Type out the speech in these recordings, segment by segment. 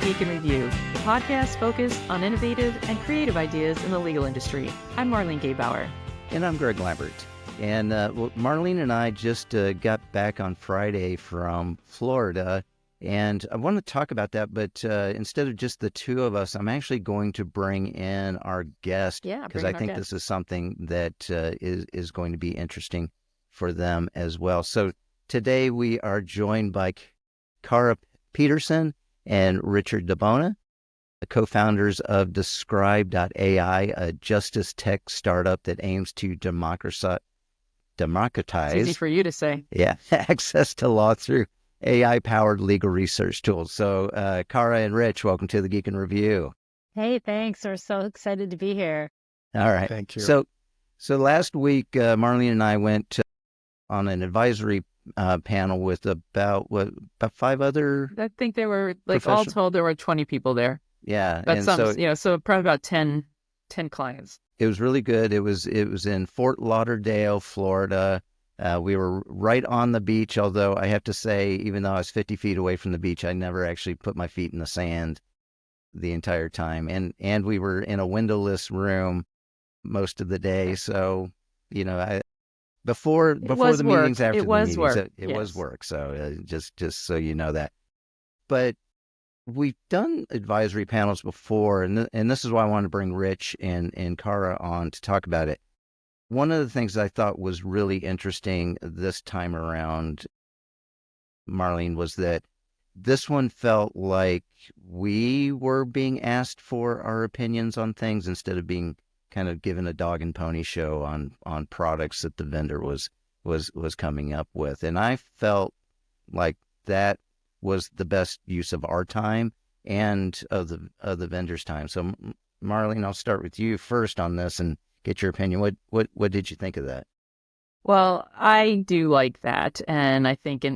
Geek in Review, the podcast focused on innovative and creative ideas in the legal industry. I'm Marlene Gaybauer. And I'm Greg Lambert. And Marlene and I just got back on Friday from Florida, and I want to talk about that, but instead of just the two of us, I'm actually going to bring in our guest, because I think this is something that is going to be interesting for them as well. So today we are joined by Kara Peterson and Richard DiBona, the co-founders of Descrybe.ai, a justice tech startup that aims to democratize. It's easy for you to say. Yeah, access to law through AI-powered legal research tools. So, Kara and Rich, welcome to the Geek in Review. Hey, thanks. We're so excited to be here. All right. Thank you. So last week, Marlene and I went on an advisory panel with about five other. I think there were all told there were 20 people there. Yeah, but so probably about 10 clients. It was really good. It was in Fort Lauderdale, Florida. We were right on the beach, although I have to say, even though I was 50 feet away from the beach, I never actually put my feet in the sand the entire time. And we were in a windowless room most of the day. So, before the meetings, after the meetings, it was work. So just so you know that. But we've done advisory panels before, and this is why I wanted to bring Rich and Kara on to talk about it. One of the things I thought was really interesting this time around, Marlene, was that this one felt like we were being asked for our opinions on things instead of being kind of given a dog and pony show on products that the vendor was coming up with. And I felt like that was the best use of our time and of the vendor's time. So, Marlene, I'll start with you first on this and get your opinion. What did you think of that? Well, I do like that, and I think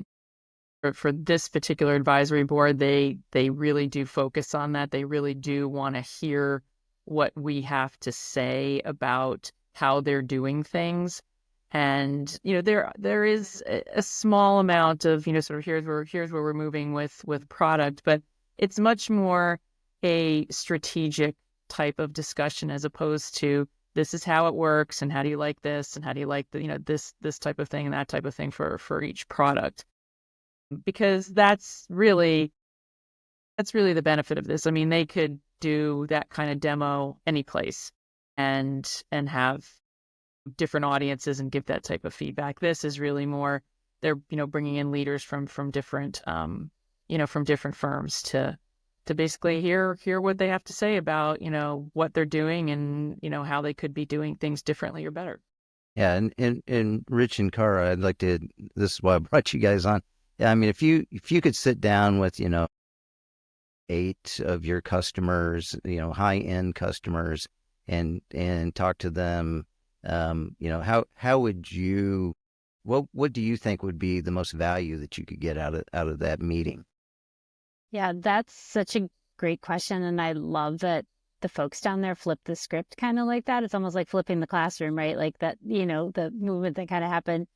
for this particular advisory board, they really do focus on that. They really do want to hear what we have to say about how they're doing things. And there is a small amount of sort of here's where we're moving with product, but it's much more a strategic type of discussion as opposed to this is how it works and how do you like this and how do you like this type of thing and that type of thing for each product, because that's really the benefit of this. I mean, they could do that kind of demo any place and have different audiences and give that type of feedback. This is really more they're bringing in leaders from different from different firms to basically hear what they have to say about what they're doing and how they could be doing things differently or better. Yeah, and Rich and Kara, I'd like to. This is why I brought you guys on. Yeah, I mean, if you could sit down with 8 of your customers, high end customers, and talk to them, how would you? What do you think would be the most value that you could get out of that meeting? Yeah, that's such a great question. And I love that the folks down there flip the script kind of like that. It's almost like flipping the classroom, right? Like that, the movement that kind of happened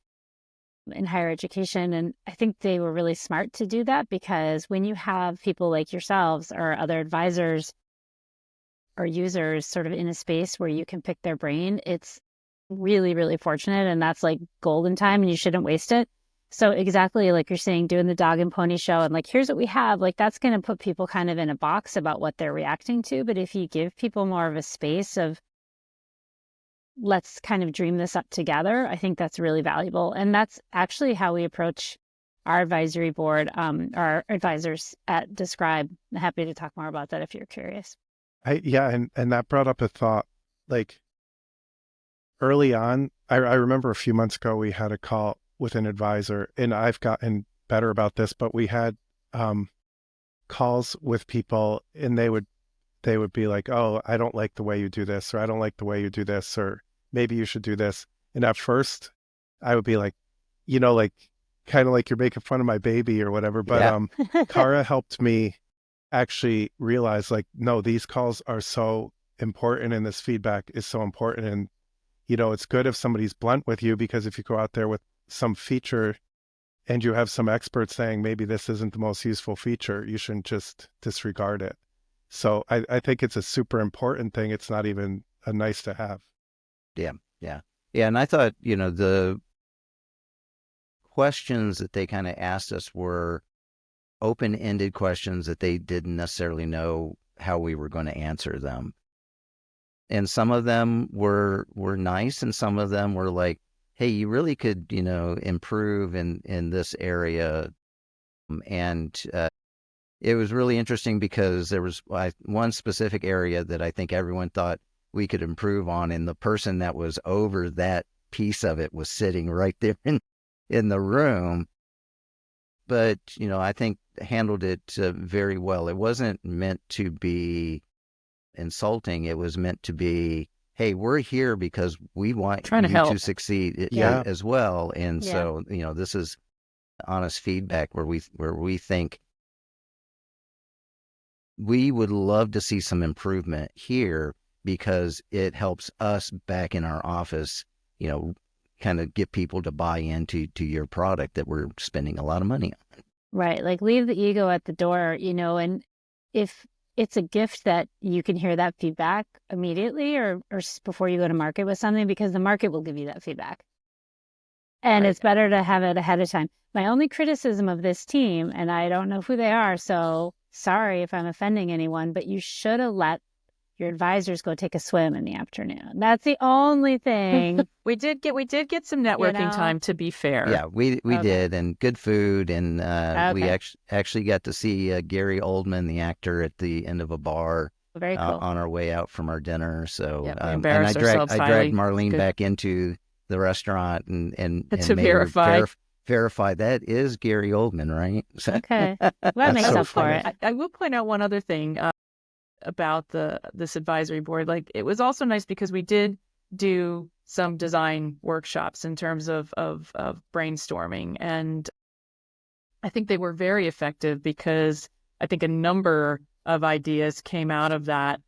in higher education. And I think they were really smart to do that, because when you have people like yourselves or other advisors or users sort of in a space where you can pick their brain, it's really, really fortunate. And that's like golden time and you shouldn't waste it. So exactly like you're saying, doing the dog and pony show and like, here's what we have, like that's going to put people kind of in a box about what they're reacting to. But if you give people more of a space of let's kind of dream this up together, I think that's really valuable. And that's actually how we approach our advisory board, our advisors at Describe. I'm happy to talk more about that if you're curious. And that brought up a thought, like early on, I remember a few months ago, we had a call with an advisor, and I've gotten better about this, but we had calls with people and they would be like, oh, I don't like the way you do this, or I don't like the way you do this, or maybe you should do this. And at first I would be like, kind of like you're making fun of my baby or whatever. But yeah. Kara helped me actually realize like, no, these calls are so important and this feedback is so important. And, it's good if somebody's blunt with you, because if you go out there with some feature and you have some experts saying maybe this isn't the most useful feature, you shouldn't just disregard it. So I think it's a super important thing. It's not even a nice to have. Yeah, yeah. Yeah, and I thought, the questions that they kind of asked us were open-ended questions that they didn't necessarily know how we were going to answer them. And some of them were nice, and some of them were like, hey, you really could, improve in this area. And it was really interesting because there was one specific area that I think everyone thought we could improve on, and the person that was over that piece of it was sitting right there in the room. But, I think handled it very well. It wasn't meant to be insulting. It was meant to be, hey, we're here because we want Trying to you help. to succeed Yeah. as well. And Yeah. so, this is honest feedback where we think we would love to see some improvement here because it helps us back in our office, kind of get people to buy into your product that we're spending a lot of money on. Right. Like leave the ego at the door, and if it's a gift that you can hear that feedback immediately or before you go to market with something, because the market will give you that feedback. And Right. it's better to have it ahead of time. My only criticism of this team, and I don't know who they are, so sorry if I'm offending anyone, but you should have let your advisors go take a swim in the afternoon. That's the only thing. We did get some networking time, to be fair. Yeah, we Okay. did, and good food, and we Okay. actually got to see Gary Oldman, the actor, at the end of a bar Very cool. on our way out from our dinner. So, Yeah, we and embarrassed ourselves I highly. dragged Marlene Good. back into the restaurant and To made her verify. verify that is Gary Oldman, right? Okay. Well, that makes so up for funny. it. I will point out one other thing about this advisory board. Like, it was also nice because we did do some design workshops in terms of brainstorming, and I think they were very effective because I think a number of ideas came out of that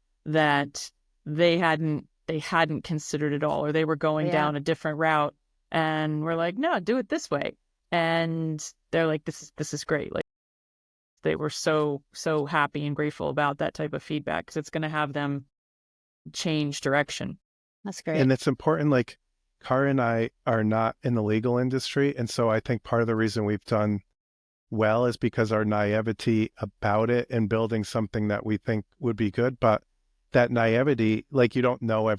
they hadn't considered at all, or they were going Yeah. down a different route, and we're like, no, do it this way. And they're like, this is great. Like, they were so happy and grateful about that type of feedback because it's going to have them change direction. That's great. And it's important, like Cara and I are not in the legal industry. And so I think part of the reason we've done well is because our naivety about it and building something that we think would be good. But that naivety, like you don't know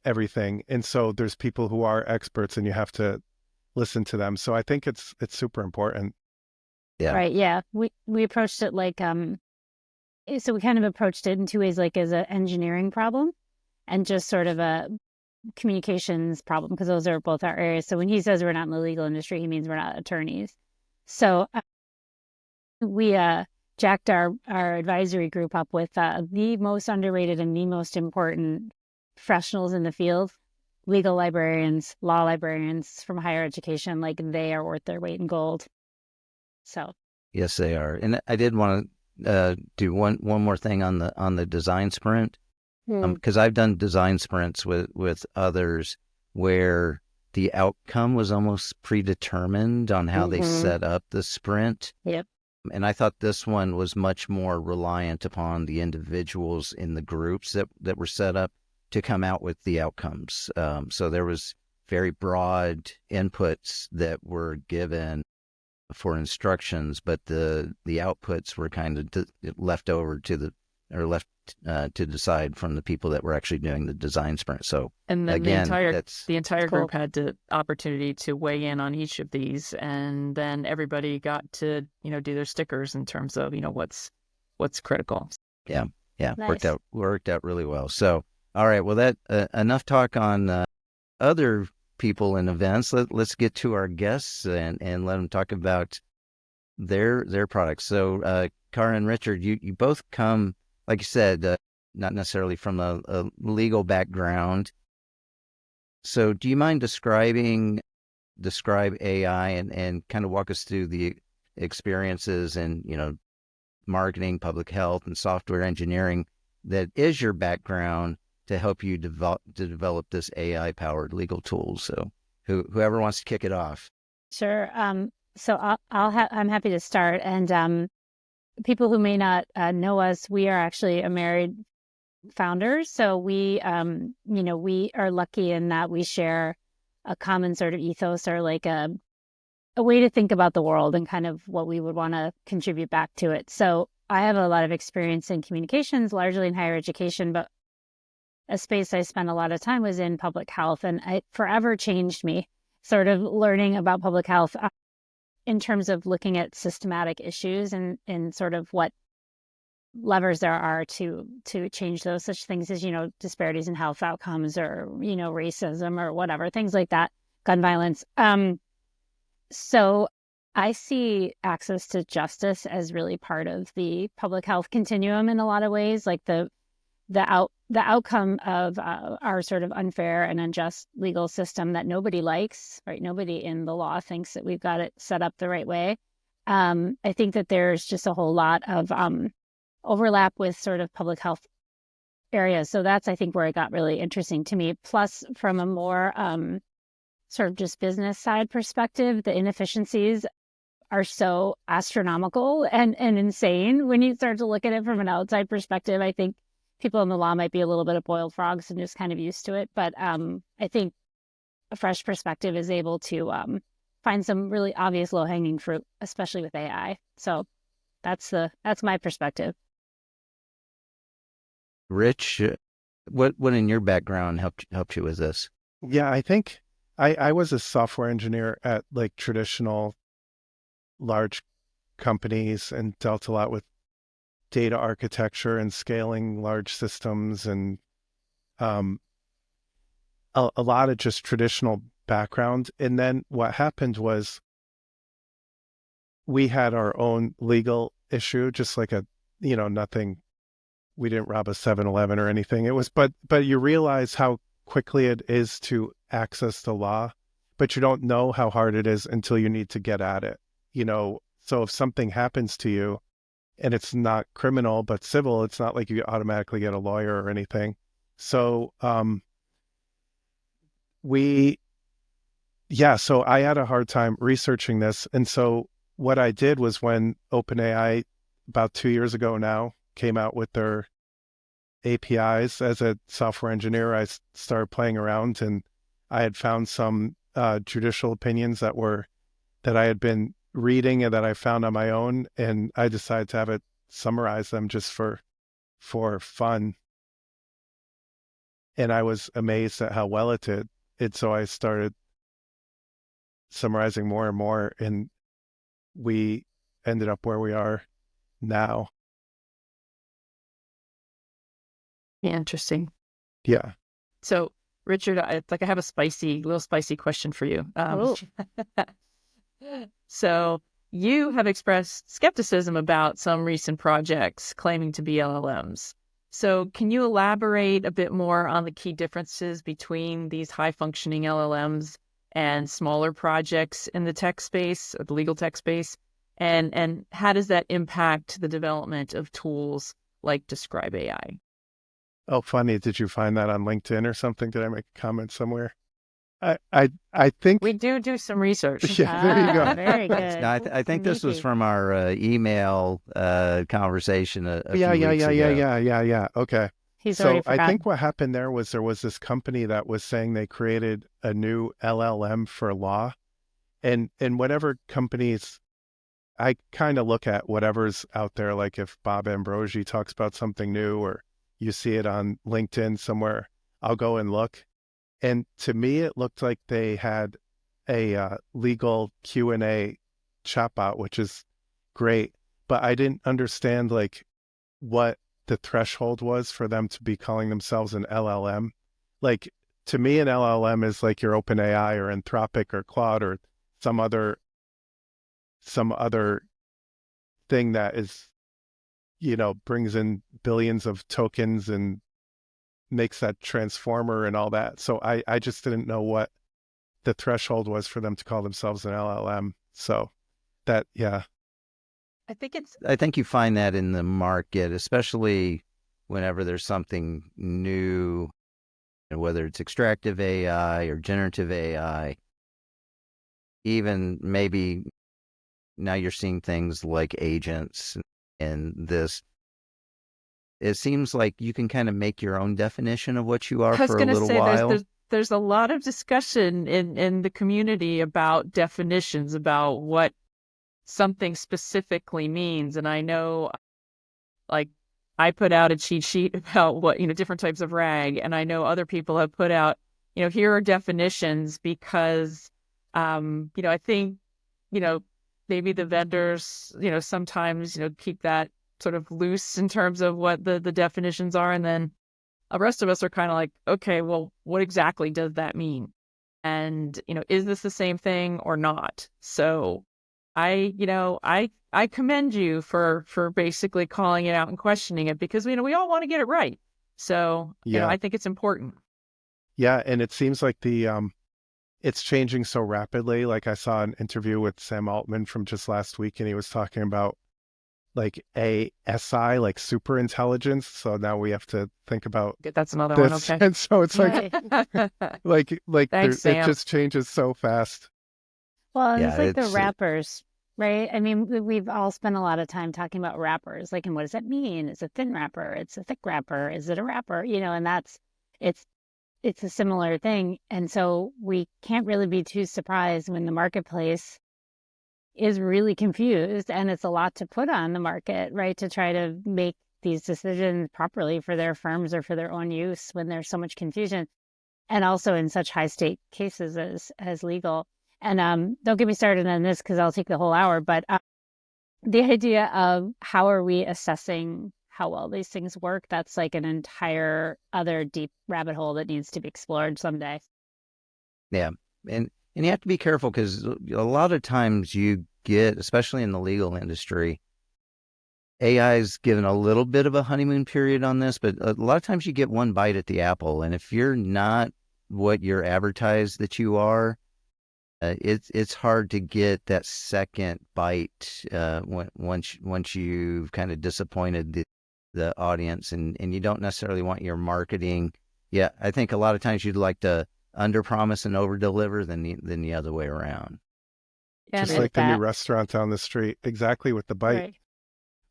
everything. And so there's people who are experts and you have to listen to them. So I think it's super important. Yeah. Right. Yeah. We approached it like, so we kind of approached it in two ways, like as an engineering problem and just sort of a communications problem, because those are both our areas. So when he says we're not in the legal industry, he means we're not attorneys. So we jacked our advisory group up with the most underrated and the most important professionals in the field, legal librarians, law librarians from higher education. Like, they are worth their weight in gold. So Yes, they are. And I did want to do one more thing on the design sprint, because I've done design sprints with others where the outcome was almost predetermined on how they set up the sprint. Yep. And I thought this one was much more reliant upon the individuals in the groups that were set up to come out with the outcomes. So there was very broad inputs that were given for instructions, but the outputs were kind of left over to decide from the people that were actually doing the design sprint. So, And then again, the entire cool. group had the opportunity to weigh in on each of these, and then everybody got to do their stickers in terms of what's critical. Yeah, Nice. worked out really well. So, all right, well, that enough talk on other people and events. Let's get to our guests and let them talk about their products. So, Cara and Richard, you both come, like you said, not necessarily from a legal background. So do you mind describing Describe.ai and kind of walk us through the experiences in, marketing, public health, and software engineering that is your background to help you develop this AI-powered legal tool? So whoever wants to kick it off. Sure. So I'm happy to start. And people who may not know us, we are actually a married founders. So we are lucky in that we share a common sort of ethos, or like a way to think about the world and kind of what we would want to contribute back to it. So I have a lot of experience in communications, largely in higher education, but a space I spent a lot of time was in public health, and it forever changed me, sort of learning about public health in terms of looking at systematic issues and sort of what levers there are to change those, such things as, disparities in health outcomes, or, racism, or whatever, things like that, gun violence. So I see access to justice as really part of the public health continuum in a lot of ways, like the outcome of our sort of unfair and unjust legal system that nobody likes, right? Nobody in the law thinks that we've got it set up the right way. I think that there's just a whole lot of overlap with sort of public health areas. So that's, I think, where it got really interesting to me. Plus, from a more sort of just business side perspective, the inefficiencies are so astronomical and insane when you start to look at it from an outside perspective. I think people in the law might be a little bit of boiled frogs and just kind of used to it. But I think a fresh perspective is able to find some really obvious low-hanging fruit, especially with AI. So that's my perspective. Rich, what in your background helped you with this? Yeah, I think I was a software engineer at like traditional large companies and dealt a lot with data architecture and scaling large systems, and a lot of just traditional background. And then what happened was we had our own legal issue, just like nothing. We didn't rob a 7-Eleven or anything. It was, but you realize how quickly it is to access the law, but you don't know how hard it is until you need to get at it. So if something happens to you and it's not criminal but civil, it's not like you automatically get a lawyer or anything. So so I had a hard time researching this. And so what I did was, when OpenAI about 2 years ago now came out with their APIs, as a software engineer, I started playing around, and I had found some judicial opinions that I had been reading and that I found on my own, and I decided to have it summarize them just for fun. And I was amazed at how well it did. And so I started summarizing more and more, and we ended up where we are now. Yeah, interesting. Yeah. So, Richard, I have a little spicy question for you. So you have expressed skepticism about some recent projects claiming to be LLMs. So can you elaborate a bit more on the key differences between these high-functioning LLMs and smaller projects in the tech space, or the legal tech space? And how does that impact the development of tools like Describe.ai? Oh, funny. Did you find that on LinkedIn or something? Did I make a comment somewhere? I think we do some research. Yeah, there you go. Very good. No, I think this was from our email conversation a few weeks ago. Yeah. Okay. He's already So I think what happened there was this company that was saying they created a new LLM for law, and whatever companies, I kind of look at whatever's out there. Like if Bob Ambrogi talks about something new, or you see it on LinkedIn somewhere, I'll go and look. And to me, it looked like they had a legal Q&A chatbot, which is great. But I didn't understand like what the threshold was for them to be calling themselves an LLM. Like, to me, an LLM is like your OpenAI or Anthropic or Claude or some other thing that is, brings in billions of tokens and makes that transformer and all that. So I just didn't know what the threshold was for them to call themselves an LLM. So that, yeah. I think you find that in the market, especially whenever there's something new, whether it's extractive AI or generative AI, even maybe now you're seeing things like agents and this. It seems like you can kind of make your own definition of what you are I was for a going to little say while. there's a lot of discussion in the community about definitions, about what something specifically means. And I know, like, I put out a cheat sheet about what, different types of RAG, and I know other people have put out, here are definitions because, I think, maybe the vendors, sometimes, keep that sort of loose in terms of what the definitions are. And then the rest of us are kind of like, okay, well, what exactly does that mean? And, is this the same thing or not? So I commend you for basically calling it out and questioning it, because, we all want to get it right. So, Yeah. I think it's important. Yeah. And it seems like it's changing so rapidly. Like I saw an interview with Sam Altman from just last week, and he was talking about like ASI, like super intelligence. So now we have to think about That's another one. this. Okay. And so it's like, Thanks, it Sam. just changes so fast. Well, Yeah, it's like the it's wrappers, right? I mean, we've all spent a lot of time talking about wrappers. Like, and what does that mean? It's a thin wrapper. It's a thick wrapper. Is it a wrapper? And it's it's a similar thing. And so we can't really be too surprised when the marketplace is really confused, and it's a lot to put on the market, right? To try to make these decisions properly for their firms or for their own use when there's so much confusion, and also in such high stake cases as legal. And don't get me started on this because I'll take the whole hour, but the idea of how are we assessing how well these things work, that's like an entire other deep rabbit hole that needs to be explored someday. Yeah. And you have to be careful, because a lot of times you get, especially in the legal industry, AI's given a little bit of a honeymoon period on this, but a lot of times you get one bite at the apple. And if you're not what you're advertised that you are, it's hard to get that second bite once you've kind of disappointed the audience, and you don't necessarily want your marketing. Yeah, I think a lot of times you'd like to under-promise and over-deliver than the other way around. Yeah, Just like the new restaurant down the street, exactly with the bite. Right.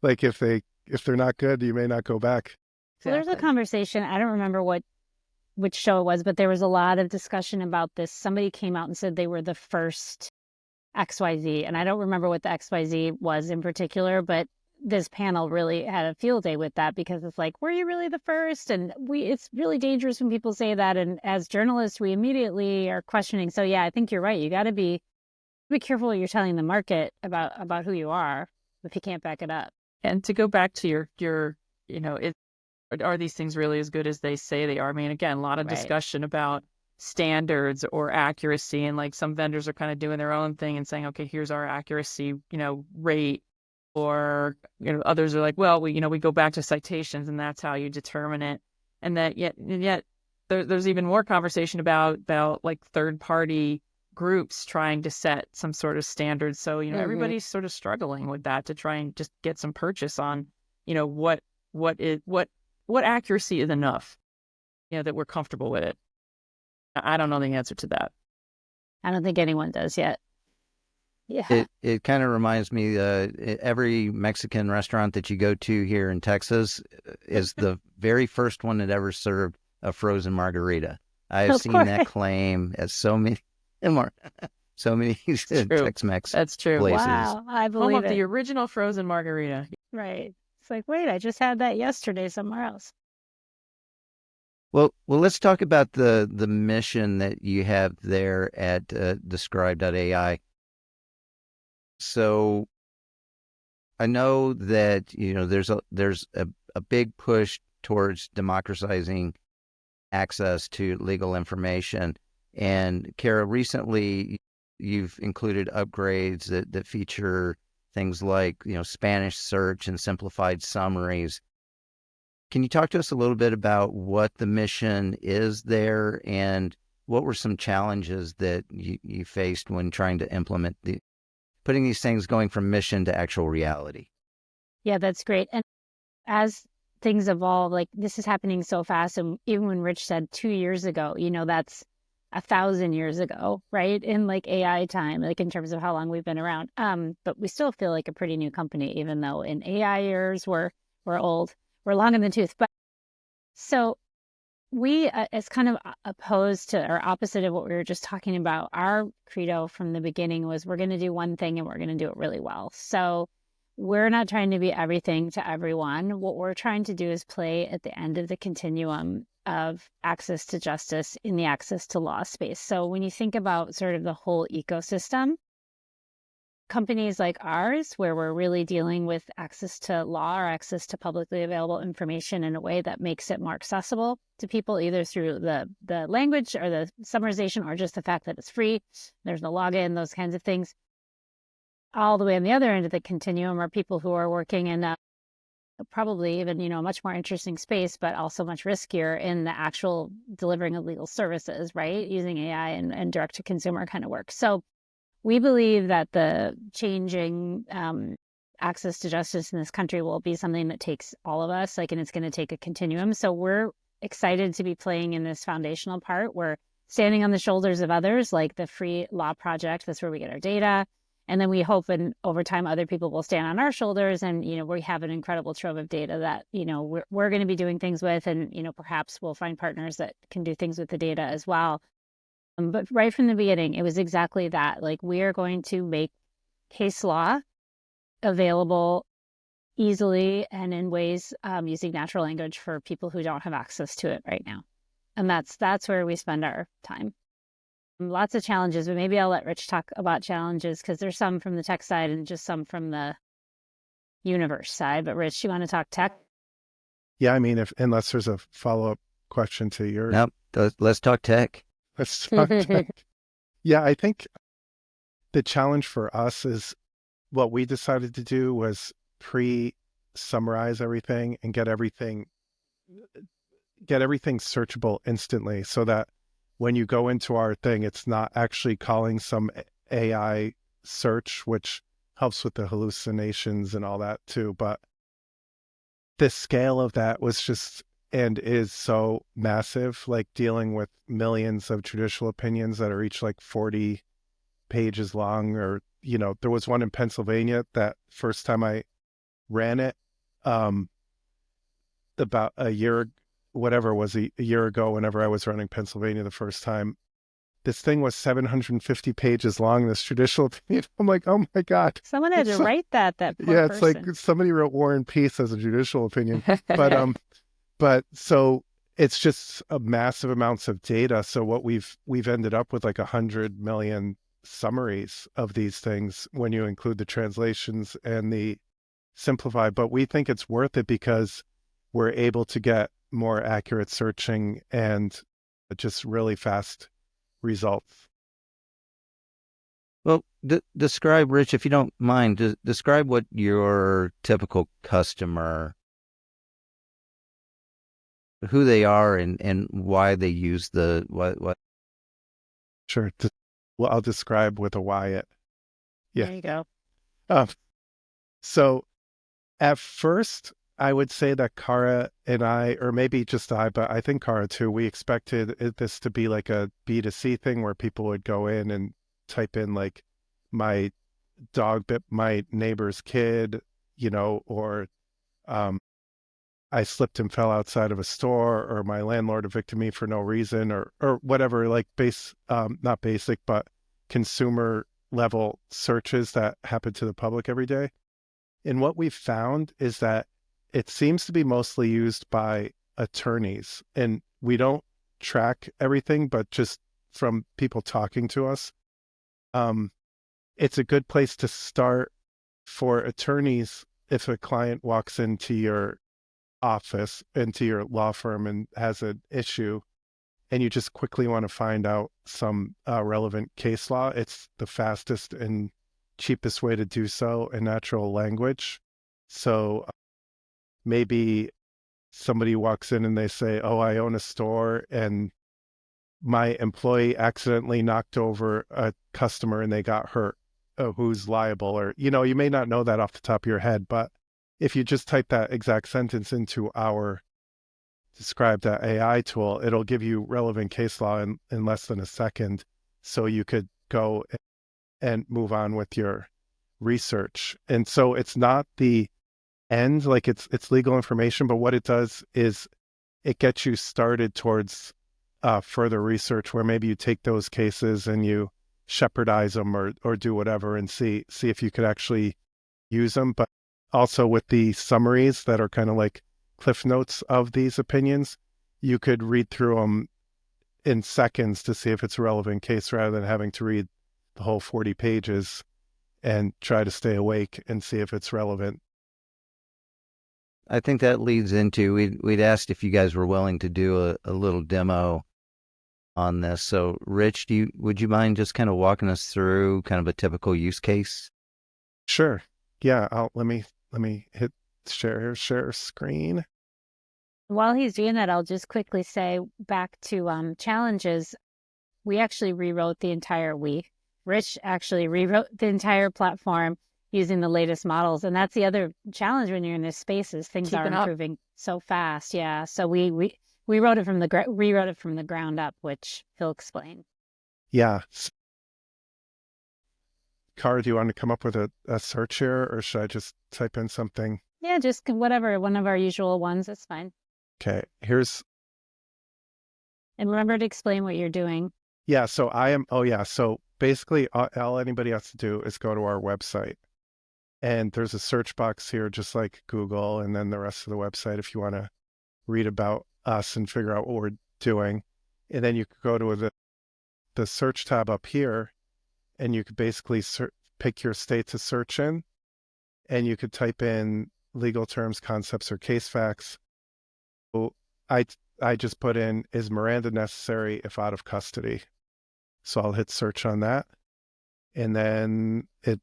Like if they're not good, you may not go back. So there's a conversation, I don't remember which show it was, but there was a lot of discussion about this. Somebody came out and said they were the first XYZ, and I don't remember what the XYZ was in particular, but this panel really had a field day with that, because it's like, were you really the first? And it's really dangerous when people say that, and as journalists we immediately are questioning. So yeah, I think you're right. You got to be careful what you're telling the market about who you are if you can't back it up. And to go back to your are these things really as good as they say they are? I mean, again, a lot of discussion about standards or accuracy, and like some vendors are kind of doing their own thing and saying, okay, here's our accuracy, rate, or others are like, well, we go back to citations and that's how you determine it. And that yet there's even more conversation about like third party groups trying to set some sort of standards. So everybody's sort of struggling with that to try and just get some purchase on what accuracy is enough, that we're comfortable with it. I don't know the answer to that. I don't think anyone does yet. Yeah. It kind of reminds me, every Mexican restaurant that you go to here in Texas is the very first one that ever served a frozen margarita. I've seen that claim at so many Tex-Mex That's true. places. Wow, I believe Home of it. the original frozen margarita. Right. It's like, wait, I just had that yesterday somewhere else. Well, let's talk about the mission that you have there at Describe.ai. So I know that there's a big push towards democratizing access to legal information. And Kara, recently you've included upgrades that feature things like Spanish search and simplified summaries. Can you talk to us a little bit about what the mission is there, and what were some challenges that you faced when trying to implement putting these things, going from mission to actual reality? Yeah, that's great. And as things evolve, like this is happening so fast. And even when Rich said 2 years ago, that's 1,000 years ago, right? In like AI time, like in terms of how long we've been around. But we still feel like a pretty new company, even though in AI years we're old, we're long in the tooth. But so we, as kind of opposed to or opposite of what we were just talking about, our credo from the beginning was we're going to do one thing and we're going to do it really well. So we're not trying to be everything to everyone. What we're trying to do is play at the end of the continuum of access to justice in the access to law space. So when you think about sort of the whole ecosystem, companies like ours, where we're really dealing with access to law or access to publicly available information in a way that makes it more accessible to people, either through the language or the summarization or just the fact that it's free, there's no login, those kinds of things. All the way on the other end of the continuum are people who are working in probably even, a much more interesting space, but also much riskier in the actual delivering of legal services, right? Using AI and direct to consumer kind of work. So we believe that the changing access to justice in this country will be something that takes all of us, and it's going to take a continuum. So we're excited to be playing in this foundational part. We're standing on the shoulders of others, like the Free Law Project. That's where we get our data. And then we hope, and over time, other people will stand on our shoulders. And, we have an incredible trove of data that, we're going to be doing things with. And, perhaps we'll find partners that can do things with the data as well. But right from the beginning, it was exactly that. Like, we are going to make case law available easily and in ways using natural language for people who don't have access to it right now. And that's where we spend our time. Lots of challenges, but maybe I'll let Rich talk about challenges, because there's some from the tech side and just some from the universe side. But Rich, you want to talk tech? Yeah, I mean, unless there's a follow-up question to your... Nope, let's talk tech. Let's talk tech. Yeah, I think the challenge for us is what we decided to do was pre-summarize everything and get everything searchable instantly, so that when you go into our thing, it's not actually calling some AI search, which helps with the hallucinations and all that too. But the scale of that was just and is so massive, like dealing with millions of judicial opinions that are each like 40 pages long. Or, there was one in Pennsylvania that first time I ran it, about a year, whatever it was, a year ago, whenever I was running Pennsylvania the first time, this thing was 750 pages long, this judicial opinion. I'm like, oh my God. Someone had to write that poor yeah, it's person. like somebody wrote War and Peace as a judicial opinion. But so it's just a massive amounts of data. So what we've ended up with like 100 million summaries of these things when you include the translations and the simplified. But we think it's worth it because we're able to get more accurate searching and just really fast results. Well, describe, Rich, if you don't mind, describe what your typical customer, who they are and why they use what. Sure. Well, I'll describe with a Wyatt. Yeah. There you go. So at first, I would say that Kara and I, or maybe just I, but I think Kara too, we expected this to be like a B2C thing where people would go in and type in like, my dog bit my neighbor's kid, or I slipped and fell outside of a store, or my landlord evicted me for no reason, or whatever, like not basic, but consumer level searches that happen to the public every day. And what we've found is that it seems to be mostly used by attorneys, and we don't track everything, but just from people talking to us, it's a good place to start for attorneys. If a client walks into your office, into your law firm, and has an issue, and you just quickly want to find out some relevant case law, it's the fastest and cheapest way to do so in natural language. So maybe somebody walks in and they say, oh, I own a store and my employee accidentally knocked over a customer and they got hurt. Who's liable? Or, you may not know that off the top of your head, but if you just type that exact sentence into our Describe.ai tool, it'll give you relevant case law in less than a second. So you could go and move on with your research. And so it's not the end, like it's legal information, but what it does is it gets you started towards further research where maybe you take those cases and you shepherdize them or do whatever and see if you could actually use them. But also with the summaries that are kind of like cliff notes of these opinions, you could read through them in seconds to see if it's a relevant case rather than having to read the whole 40 pages and try to stay awake and see if it's relevant. I think that leads into, we'd asked if you guys were willing to do a little demo on this. So Rich, would you mind just kind of walking us through kind of a typical use case? Sure. Yeah. Let me hit share screen. While he's doing that, I'll just quickly say back to challenges. We actually rewrote the entire week. Rich actually rewrote the entire platform using the latest models. And that's the other challenge when you're in this space is things are improving so fast. Yeah. So we rewrote it from the ground up, which he'll explain. Yeah. Cara, do you want to come up with a search here, or should I just type in something? Yeah, just whatever, one of our usual ones. That's fine. Okay. And remember to explain what you're doing. Yeah. So So basically all anybody has to do is go to our website. And there's a search box here, just like Google, and then the rest of the website if you want to read about us and figure out what we're doing. And then you could go to the search tab up here, and you could basically pick your state to search in, and you could type in legal terms, concepts, or case facts. So I just put in, is Miranda necessary if out of custody? So I'll hit search on that, and then it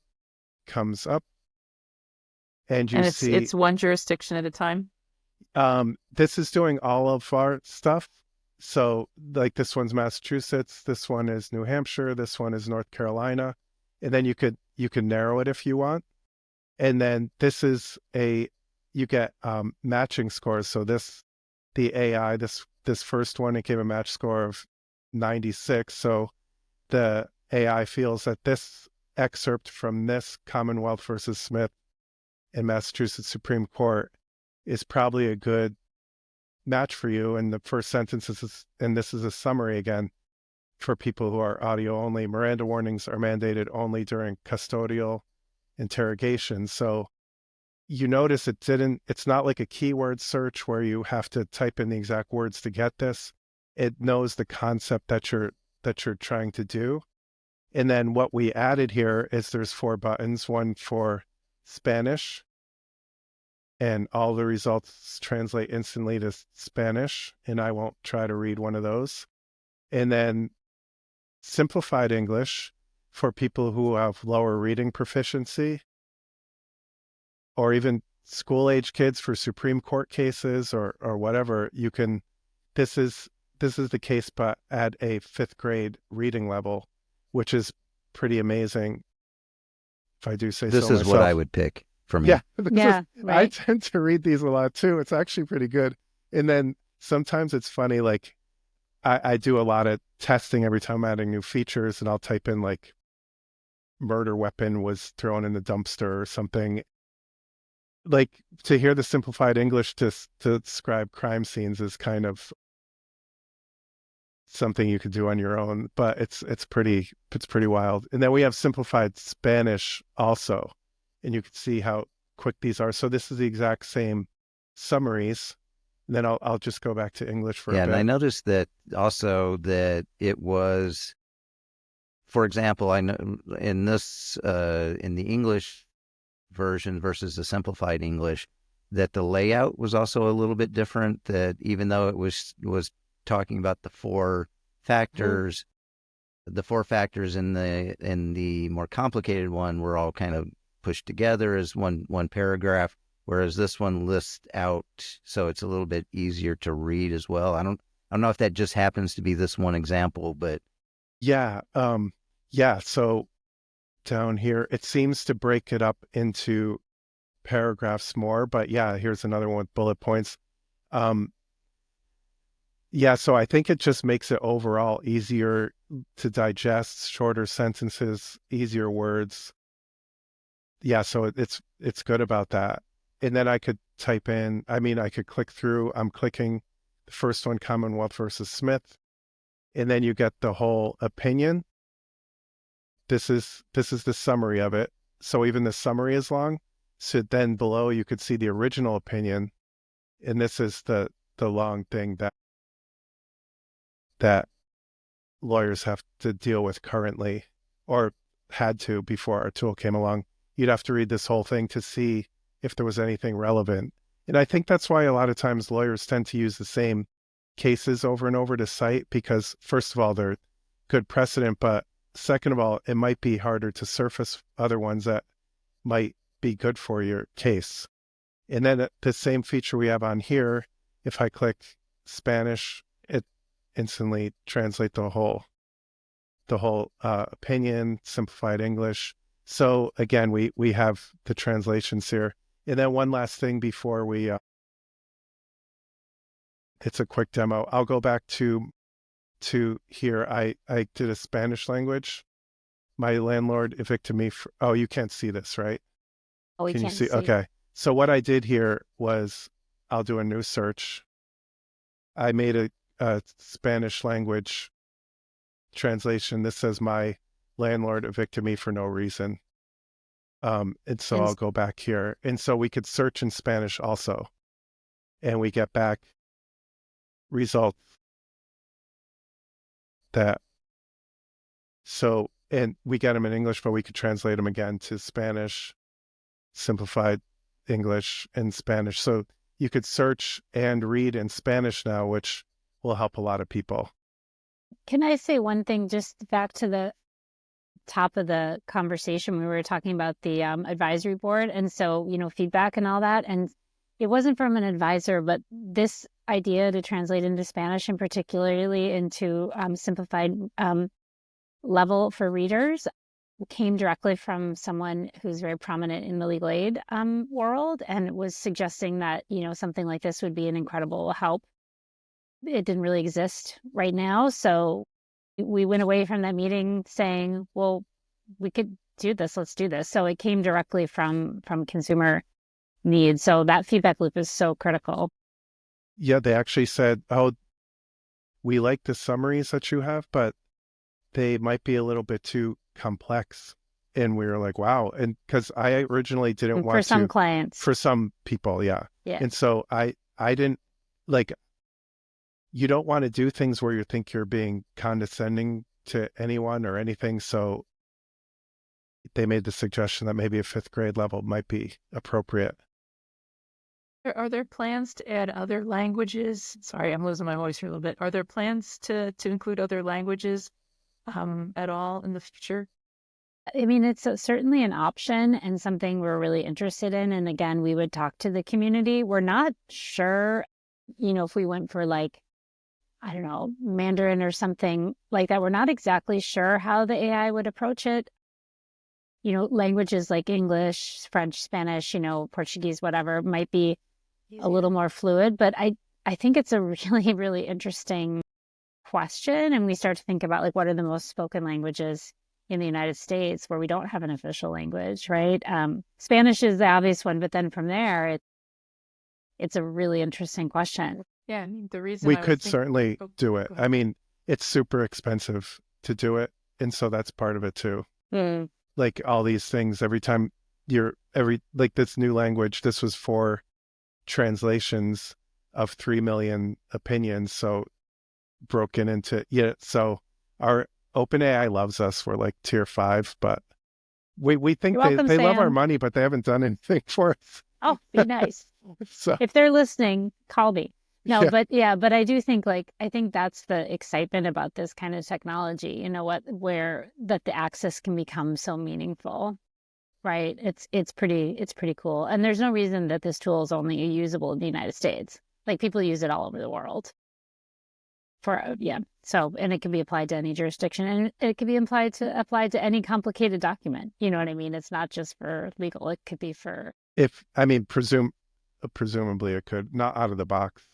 comes up. And it's one jurisdiction at a time. This is doing all of our stuff. So like this one's Massachusetts, this one is New Hampshire, this one is North Carolina, and then you could narrow it if you want. And then this is you get matching scores. So the AI, this first one, it gave a match score of 96. So the AI feels that this excerpt from this Commonwealth versus Smith in Massachusetts Supreme Court is probably a good match for you. And the first sentence is, and this is a summary again for people who are audio only, Miranda warnings are mandated only during custodial interrogation. So you notice it's not like a keyword search where you have to type in the exact words to get this. It knows the concept that you're trying to do. And then what we added here is there's 4 buttons, one for Spanish, and all the results translate instantly to Spanish, and I won't try to read one of those. And then simplified English for people who have lower reading proficiency, or even school-age kids for Supreme Court cases or whatever. You can, this is the case, but at a 5th grade reading level, which is pretty amazing, if I do say so myself. This is what I would pick for me. Yeah, right. I tend to read these a lot too. It's actually pretty good. And then sometimes it's funny, like I do a lot of testing every time I'm adding new features, and I'll type in like murder weapon was thrown in the dumpster or something. Like to hear the simplified English to describe crime scenes is kind of something you could do on your own, but it's pretty wild. And then we have simplified Spanish also, and you can see how quick these are. So this is the exact same summaries. And then I'll just go back to English for a bit. And I noticed that also that it was, for example, I know in this in the English version versus the simplified English, that the layout was also a little bit different. That even though it was talking about the 4 factors, the 4 factors in the more complicated one were all kind of pushed together as one paragraph, whereas this one lists out, so it's a little bit easier to read as well. I don't know if that just happens to be this one example, but yeah. So down here, it seems to break it up into paragraphs more, but yeah, here's another one with bullet points. Yeah, so I think it just makes it overall easier to digest, shorter sentences, easier words. Yeah, so it's good about that. And then I could type in, I mean, I could click through, I'm clicking the first one, Commonwealth versus Smith, and then you get the whole opinion. This is the summary of it. So even the summary is long. So then below you could see the original opinion, and this is the long thing that lawyers have to deal with currently, or had to before our tool came along. You'd have to read this whole thing to see if there was anything relevant. And I think that's why a lot of times lawyers tend to use the same cases over and over to cite, because first of all, they're good precedent, but second of all, it might be harder to surface other ones that might be good for your case. And then the same feature we have on here, if I click Spanish, it instantly translates the whole opinion, simplified English. So again, we have the translations here. And then one last thing before we, it's a quick demo. I'll go back to here. I did a Spanish language. My landlord evicted me. Oh, you can't see this, right? Oh, we Can you can't see? see. Okay. So what I did here was, I'll do a new search. I made a Spanish language translation. This says my landlord evicted me for no reason. And so I'll go back here. And so we could search in Spanish also. And we get back results that, so, and we get them in English, but we could translate them again to Spanish, simplified English and Spanish. So you could search and read in Spanish now, which will help a lot of people. Can I say one thing just back to the top of the conversation? We were talking about the advisory board, and so, feedback and all that. And it wasn't from an advisor, but this idea to translate into Spanish, and particularly into simplified level for readers, came directly from someone who's very prominent in the legal aid world, and was suggesting that, something like this would be an incredible help. It didn't really exist right now. So we went away from that meeting saying, well, we could do this. Let's do this. So it came directly from consumer needs. So that feedback loop is so critical. Yeah, they actually said, oh, we like the summaries that you have, but they might be a little bit too complex. And we were like, wow. And because I originally didn't want to. For some clients. For some people, yeah. Yeah. And so I didn't, like, you don't want to do things where you think you're being condescending to anyone or anything. So they made the suggestion that maybe a 5th grade level might be appropriate. Are there plans to add other languages? Sorry, I'm losing my voice here a little bit. Are there plans to include other languages at all in the future? I mean, it's certainly an option and something we're really interested in. And again, we would talk to the community. We're not sure, if we went for I don't know, Mandarin or something like that. We're not exactly sure how the AI would approach it. Languages like English, French, Spanish, Portuguese, whatever, might be a little more fluid. But I think it's a really, really interesting question. And we start to think about what are the most spoken languages in the United States where we don't have an official language, right? Spanish is the obvious one, but then from there, it's a really interesting question. Yeah, I mean, the reason we could certainly do it. I mean, it's super expensive to do it. And so that's part of it too. Like all these things, every time this new language, this was 4 translations of 3 million opinions. So broken into, so our OpenAI loves us. We're like tier 5, but we think they love our money, but they haven't done anything for us. Oh, be nice. So if they're listening, call me. No, yeah. But I do think I think that's the excitement about this kind of technology, where that the access can become so meaningful, right? It's pretty cool. And there's no reason that this tool is only usable in the United States. People use it all over the world. So, and it can be applied to any jurisdiction, and it can be applied to any complicated document. You know what I mean? It's not just for legal. It could be for. Presumably it could, not out of the box.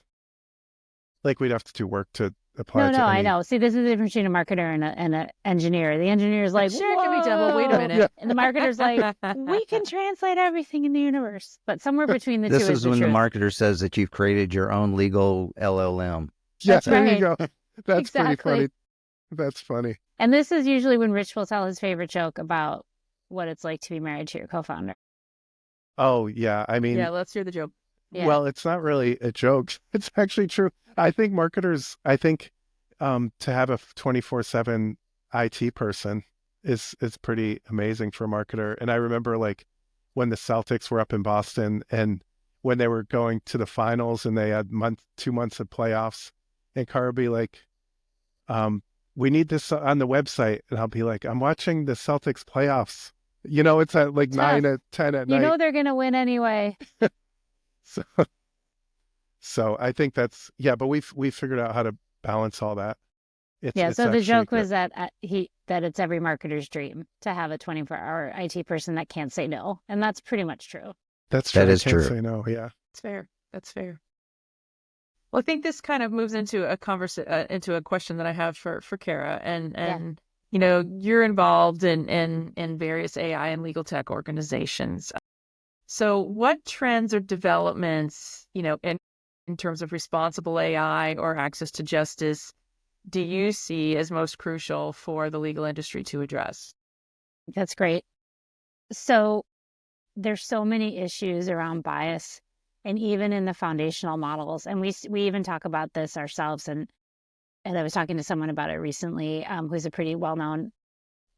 Like we'd have to do work to apply No, it no, to I any. know. See, this is the difference between a marketer and an engineer. The engineer is like, Sure, it can be done, but wait a "Whoa," minute. and the marketer's like, we can translate everything in the universe. But somewhere between the two This is is the when the truth. marketer says that you've created your own legal LLM. Yeah, That's there you right. go. That's pretty Exactly. funny. That's funny. And this is usually when Rich will tell his favorite joke about what it's like to be married to your co-founder. Oh yeah, I mean, Yeah, let's hear the joke. Yeah. well, it's not really a joke. It's actually true. I think marketers, to have a 24/7 IT person is pretty amazing for a marketer. And I remember like when the Celtics were up in Boston and when they were going to the finals and they had 2 months of playoffs, and Carl would be like, we need this on the website. And I'll be like, I'm watching the Celtics playoffs. It's at like Tough. 9 at 10 at You night. know they're going to win anyway. So, so I think that's, yeah, but we figured out how to balance all that. Yeah, It's so the actually joke good. was that that it's every marketer's dream to have a 24-hour IT person that can't say no. And that's pretty much true. That's true. That I is can't true. say no. Yeah. That's fair. That's fair. Well, I think this kind of moves into into a question that I have for Kara, and you're involved in various AI and legal tech organizations. So, what trends or developments, in terms of responsible AI or access to justice, do you see as most crucial for the legal industry to address? That's great. So there's so many issues around bias, and even in the foundational models. And we even talk about this ourselves. And I was talking to someone about it recently, who's a pretty well-known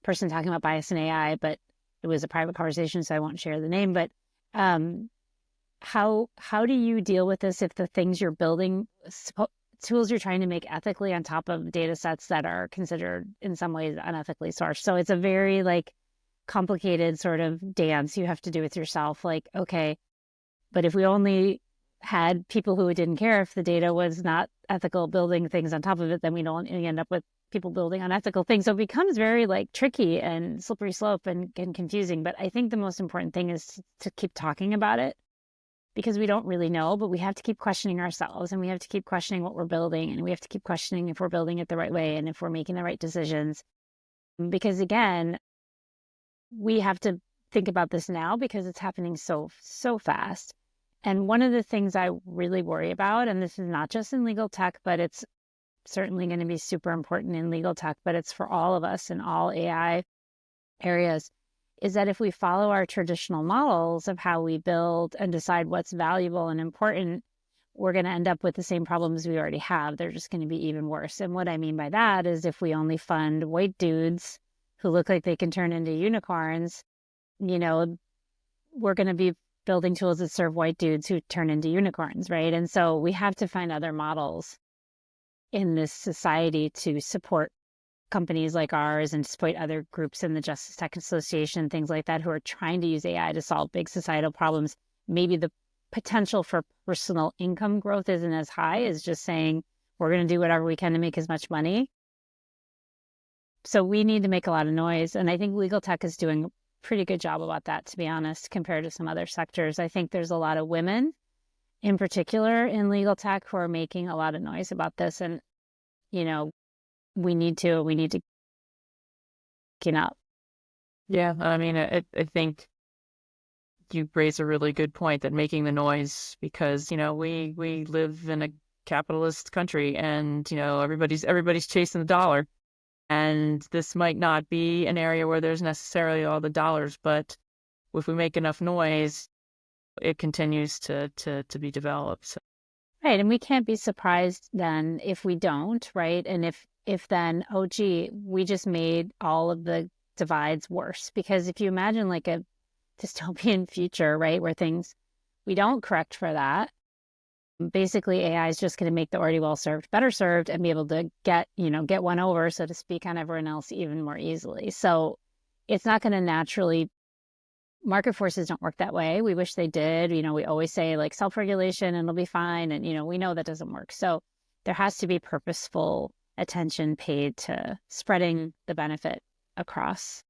person talking about bias in AI, but it was a private conversation, so I won't share the name. But how do you deal with this if the things you're building, tools you're trying to make ethically on top of data sets that are considered in some ways unethically sourced? So it's a very complicated sort of dance you have to do with yourself. Like, okay, but if we only had people who didn't care if the data was not ethical building things on top of it, then we don't end up with people building unethical things. So it becomes very tricky and slippery slope and confusing. But I think the most important thing is to keep talking about it, because we don't really know, but we have to keep questioning ourselves, and we have to keep questioning what we're building, and we have to keep questioning if we're building it the right way and if we're making the right decisions. Because again, we have to think about this now because it's happening so fast. And one of the things I really worry about, and this is not just in legal tech, but it's certainly going to be super important in legal tech, but it's for all of us in all AI areas, is that if we follow our traditional models of how we build and decide what's valuable and important, we're going to end up with the same problems we already have. They're just going to be even worse. And what I mean by that is if we only fund white dudes who look like they can turn into unicorns, we're going to be building tools that serve white dudes who turn into unicorns, right? And so we have to find other models in this society to support companies like ours and support other groups in the Justice Tech Association, things like that, who are trying to use AI to solve big societal problems. Maybe the potential for personal income growth isn't as high as just saying we're going to do whatever we can to make as much money. So we need to make a lot of noise. And I think legal tech is doing a pretty good job about that, to be honest, compared to some other sectors. I think there's a lot of women in particular in legal tech who are making a lot of noise about this. And, we need to get up. Yeah, I mean, I think you raise a really good point, that making the noise, because, we live in a capitalist country, and, everybody's chasing the dollar. And this might not be an area where there's necessarily all the dollars, but if we make enough noise, it continues to be developed. So. Right. And we can't be surprised then if we don't, right? And if then, oh, gee, we just made all of the divides worse. Because if you imagine a dystopian future, right, where we don't correct for that, basically AI is just going to make the already well served better served and be able to get one over, so to speak, on everyone else even more easily. So it's not going to naturally, market forces don't work that way. We wish they did. We always say self-regulation and it'll be fine. And, we know that doesn't work. So there has to be purposeful attention paid to spreading the benefit across.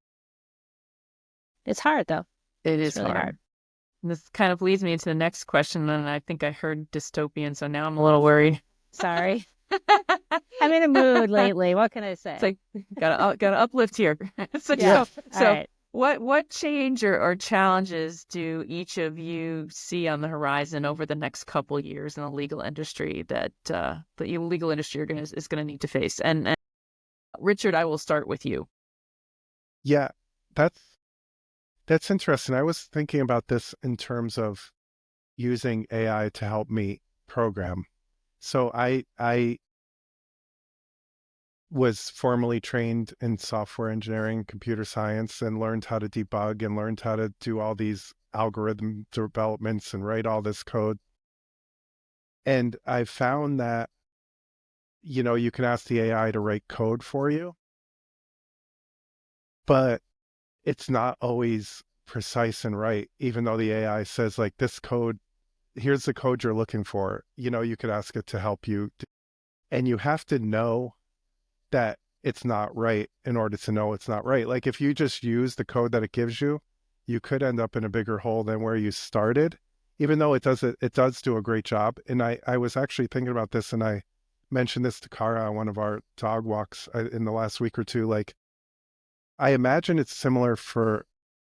It's hard though. It's really hard. This kind of leads me into the next question, and I think I heard dystopian, so now I'm a little worried. Sorry. I'm in a mood lately. What can I say? It's like gotta uplift here. So, Yeah. so All right. what change or challenges do each of you see on the horizon over the next couple years in the legal industry that the legal industry is gonna need to face? And Richard, I will start with you. Yeah, that's interesting. I was thinking about this in terms of using AI to help me program. So I was formally trained in software engineering, computer science, and learned how to debug and learned how to do all these algorithm developments and write all this code. And I found that, you can ask the AI to write code for you, but it's not always precise and right, even though the AI says like this code, here's the code you're looking for. You could ask it to help you. And you have to know that it's not right in order to know it's not right. Like if you just use the code that it gives you, you could end up in a bigger hole than where you started, even though it does do a great job. And I was actually thinking about this, and I mentioned this to Kara on one of our dog walks in the last week or two. Like, I imagine it's similar for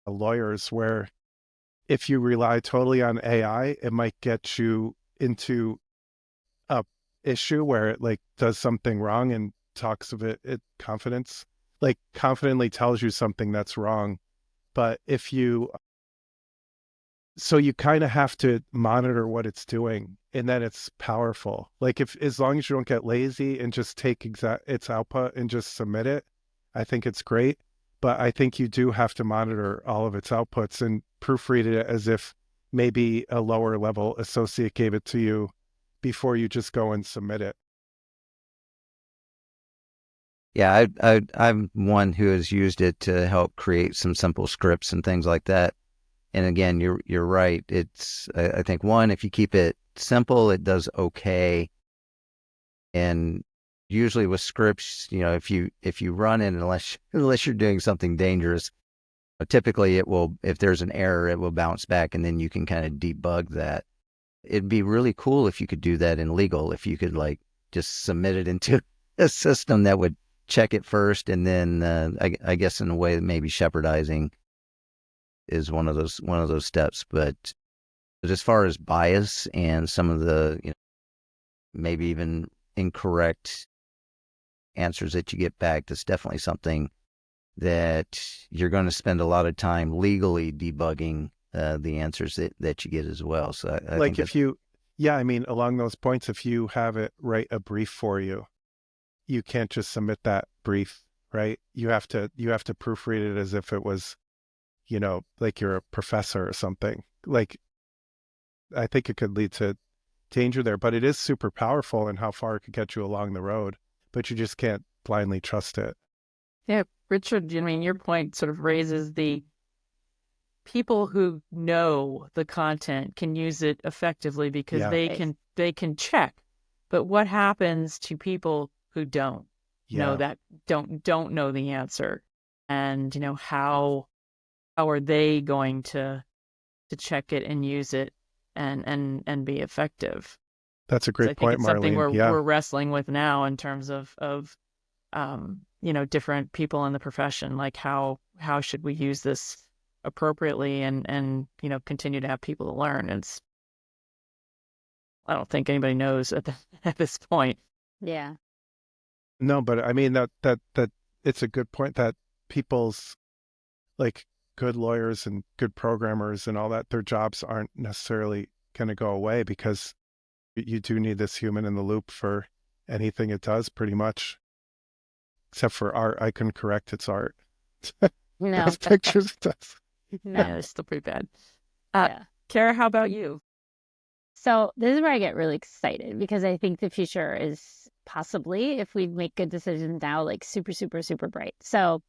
lawyers, where if you rely totally on AI, it might get you into a issue where it like does something wrong and talks of it confidence, like confidently tells you something that's wrong. But so you kind of have to monitor what it's doing, and then it's powerful. Like if, as long as you don't get lazy and just take its output and just submit it, I think it's great. But I think you do have to monitor all of its outputs and proofread it as if maybe a lower level associate gave it to you before you just go and submit it. Yeah, I'm one who has used it to help create some simple scripts and things like that. And again, you're right. I think one, if you keep it simple, it does okay. And usually with scripts, if you run it, unless you're doing something dangerous, typically it will, if there's an error, it will bounce back, and then you can kind of debug that. It'd be really cool if you could do that in legal, if you could like just submit it into a system that would check it first, and then I guess in a way maybe shepherdizing is one of those steps. But as far as bias and some of the maybe even incorrect answers that you get back, that's definitely something that you're going to spend a lot of time legally debugging the answers that you get as well. So I Like think I mean, along those points, if you have it write a brief for you, you can't just submit that brief, right? You have to proofread it as if it was, like you're a professor or something. Like, I think it could lead to danger there, but it is super powerful in how far it could get you along the road, but you just can't blindly trust it. Yeah, Richard, I mean, your point sort of raises the people who know the content can use it effectively because Yeah. they can check. But what happens to people who don't know Yeah. that don't know the answer? And how are they going to check it and use it and be effective? That's a So great I think point, it's something Marlene. Yeah. we're wrestling with now in terms of different people in the profession. Like how should we use this appropriately and continue to have people to learn? I don't think anybody knows at this point. Yeah. No, but I mean that it's a good point that people's, like, good lawyers and good programmers and all that, their jobs aren't necessarily going to go away, because you do need this human in the loop for anything it does, pretty much. Except for art, I can correct its art. No. Those pictures it does. No. Yeah, it's still pretty bad. Yeah. Kara, how about you? So this is where I get really excited, because I think the future is possibly, if we make good decisions now, like super, super, super bright. So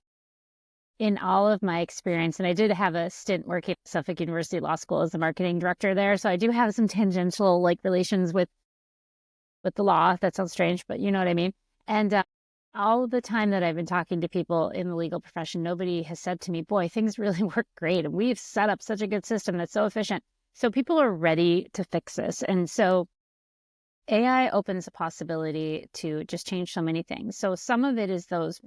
in all of my experience, and I did have a stint working at Suffolk University Law School as the marketing director there, so I do have some tangential like relations with the law. That sounds strange, but you know what I mean. And all the time that I've been talking to people in the legal profession, nobody has said to me, boy, things really work great, and we've set up such a good system that's so efficient. So people are ready to fix this. And so AI opens a possibility to just change so many things. So some of it is those,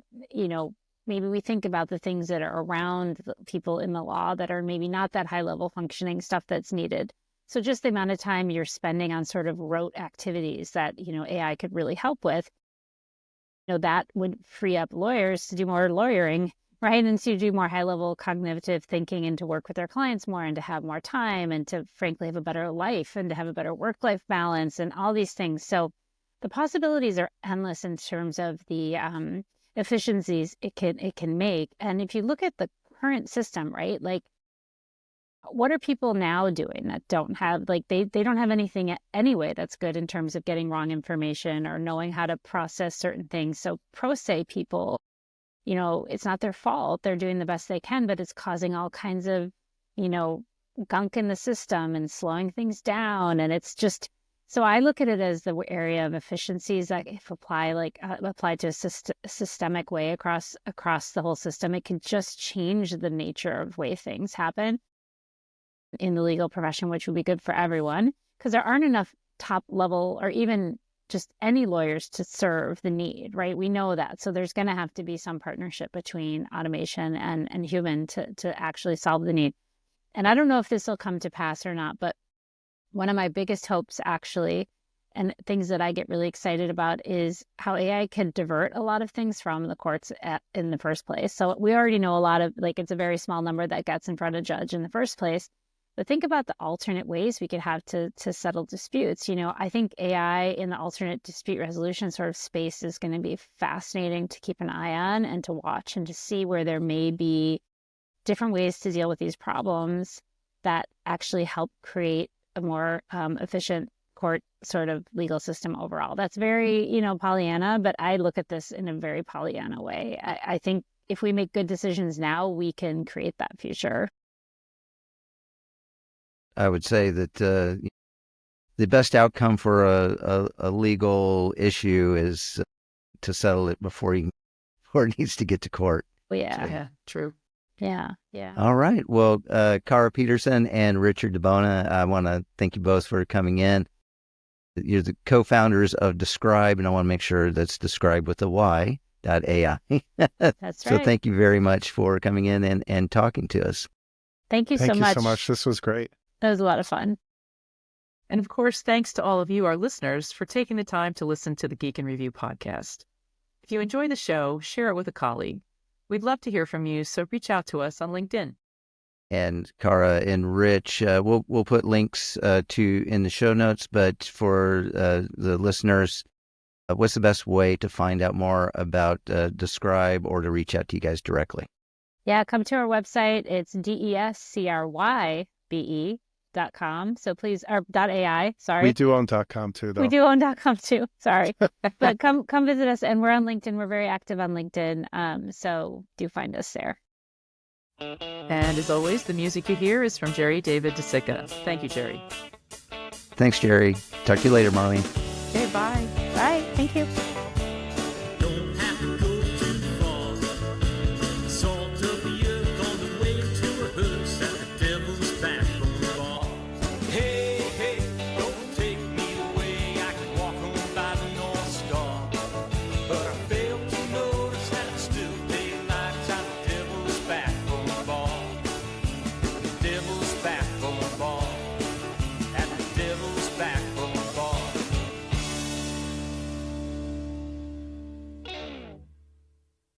maybe we think about the things that are around the people in the law that are maybe not that high level functioning stuff that's needed. So just the amount of time you're spending on sort of rote activities that, AI could really help with, that would free up lawyers to do more lawyering, right? And to do more high level cognitive thinking and to work with their clients more and to have more time and to frankly have a better life and to have a better work-life balance and all these things. So the possibilities are endless in terms of the efficiencies it can make. And if you look at the current system, right, like what are people now doing that don't have, like they don't have anything anyway that's good in terms of getting wrong information or knowing how to process certain things. So pro se people, it's not their fault. They're doing the best they can, but it's causing all kinds of, gunk in the system and slowing things down. And it's just, so I look at it as the area of efficiencies that if applied to a systemic way across the whole system, it can just change the nature of way things happen in the legal profession, which would be good for everyone because there aren't enough top level or even just any lawyers to serve the need, right? We know that. So there's going to have to be some partnership between automation and human to actually solve the need. And I don't know if this will come to pass or not, but one of my biggest hopes actually, and things that I get really excited about is how AI can divert a lot of things from the courts in the first place. So we already know a lot of, like, it's a very small number that gets in front of a judge in the first place. But think about the alternate ways we could have to settle disputes. I think AI in the alternate dispute resolution sort of space is going to be fascinating to keep an eye on and to watch and to see where there may be different ways to deal with these problems that actually help create a more efficient court sort of legal system overall. That's very, Pollyanna, but I look at this in a very Pollyanna way. I think if we make good decisions now, we can create that future. I would say that the best outcome for a legal issue is to settle it before it needs to get to court. Yeah. So, yeah, true. Yeah. All right. Well, Cara Peterson and Richard DiBona, I want to thank you both for coming in. You're the co-founders of Descrybe, and I want to make sure that's Describe with a Y.ai. That's right. So thank you very much for coming in and talking to us. Thank you so much. Thank you so much. This was great. That was a lot of fun. And of course, thanks to all of you, our listeners, for taking the time to listen to the Geek in Review podcast. If you enjoy the show, share it with a colleague. We'd love to hear from you, so reach out to us on LinkedIn. And Cara and Rich, we'll put links in the show notes, but for the listeners, what's the best way to find out more about Describe or to reach out to you guys directly? Yeah, come to our website. It's descrybe.com. So please, or .ai, sorry. We do own .com too, though. We do own .com too, sorry. But come visit us, and we're on LinkedIn. We're very active on LinkedIn, so do find us there. And as always, the music you hear is from Jerry David DeSica. Thank you, Jerry. Thanks, Jerry. Talk to you later, Marlene. Okay, bye. Bye. Thank you.